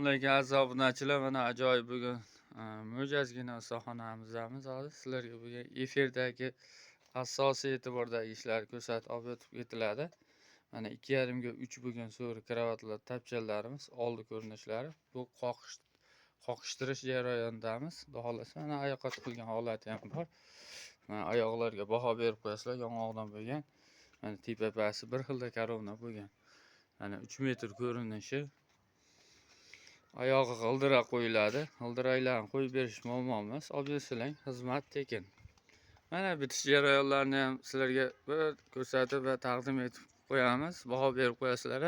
Assalomu alaykum aziz obunachilar. Mana ajoyib bugun mo'jazgina ustaxonamizdamiz. Hozir sizlarga bugun efirdagi asosiy e'tibordagi ishlarni ko'rsatib o'tib ketiladi. Mana 2,5 ga 3 bo'lgan so'ri kravatlar, tapchanlarimiz oldi ko'rinishlari. Bu qoqishtirish jarayonidamiz. Xudo xolasa mana oyoqqa tiqilgan holati ham bor. Mana oyoqlarga baho berib qo'yasizlar, yong'oqdan bo'lgan. Mana tepa pasti bir xilda karovna bo'lgan. Mana 3 metr ko'rinishi. Oyog'i g'ildirak qo'yiladi. G'ildiraklarni qo'yib berish muammo emas. Olib silang, xizmat tekin. Mana bitish jarayonlarini ham sizlarga bir ko'rsatib va taqdim etib qo'yamiz. Baho berib qo'yasizlar.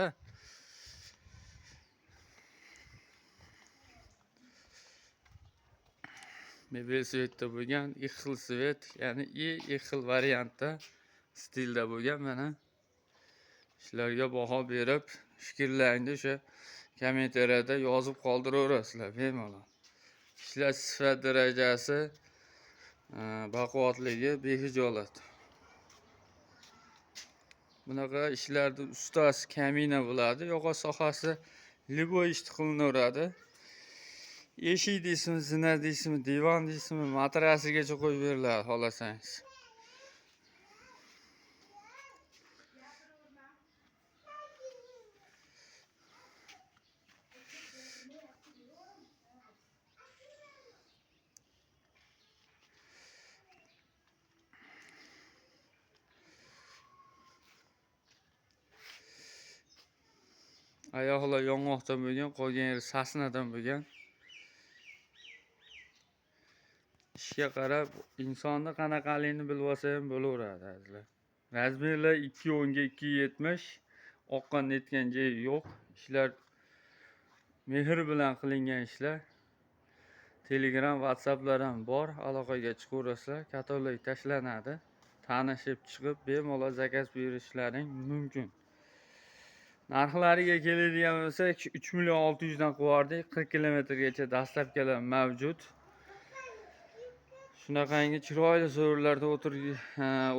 Mebel svetda bo'lgan, xil svet, ya'ni xil variantda stilda bo'lgan. Mana ishlarga baho berib, fikrlaringni o'sha kommentariyada yozib qoldiraverasizlar bemalol. Ishlash sifat darajasi, baquvvatligi behijolat. Bunaqa ishlarda ustasi kamina bo'ladi. Yog'och sohasi liboy ish qilinaveradi. Eshik deysizmi, zina deysizmi, divan deysizmi, matrasigacha qo'yib beriladi xohlasangiz. Oyoqlar yong'oqdan bo'lgan, qolgan yeri sasnadan bo'lgan. Ishga qarab insonni qanaqaligini bilib olsa ham bo'laveradi azizlar. Razmerlar 2,10 ga 2,70. Oqqan netgan joyi yo'q. Ishlar mehr bilan qilingan ishlar. Telegram, WhatsApplar ham bor. Aloqaga chiqaverasizlar. Katalog tashlanadi. Tanishib chiqib bemalol zakaz berishlaring mumkin. Narxlariga keladigan bo'lsak, 3,6 dan qiyordik. 40 kilometrgacha dastlabkilar mavjud. Shunaqangi chiroyli so'rlarda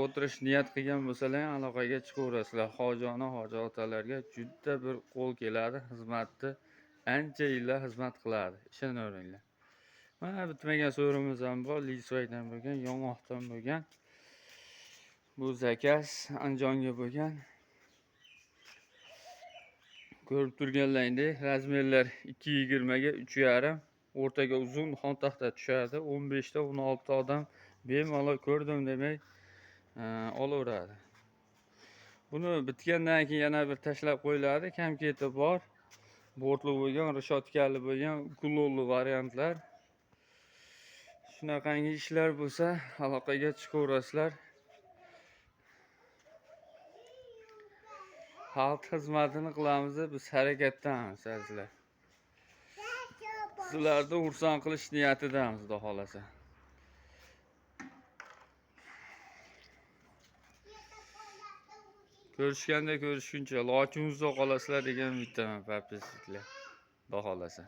o'tirish niyat qilgan bo'lsalar, aloqaga chiqaverasizlar. Hojona, hoji otalarga juda bir qo'l keladi. Xizmatni ancha yillar xizmat qiladi. Ishonaveringlar. Mana bitmagan so'rimiz ham bor. Lisvaydan bo'lgan, yong'oqdan bo'lgan. Bu zakaz Andijonga bo'lgan. Ko'rib turganlaringdek, razmerlar 2,20 ga 3,5. O'rtaga uzun xon taxta tushadi. 15 ta 16 ta odam bemalol ko'rdim demay olaveradi. Buni bitgandan keyin yana bir tashlab qo'yiladi. Kamketi bor. Bortli bo'lgan, rishotkali bo'lgan, ukulolli variantlar. Shunaqangi ishlar bo'lsa, aloqaga chiqaverasizlar. Xalq xizmatini qilamiz, biz harakatdamiz azizlar. Sizlarni xursand qilish niyatidamiz, xudo xolasa. Ko'rishganda ko'rishguncha, lochinizda qolasizlar degan umiddaman, papizlar. Xudo xolasa.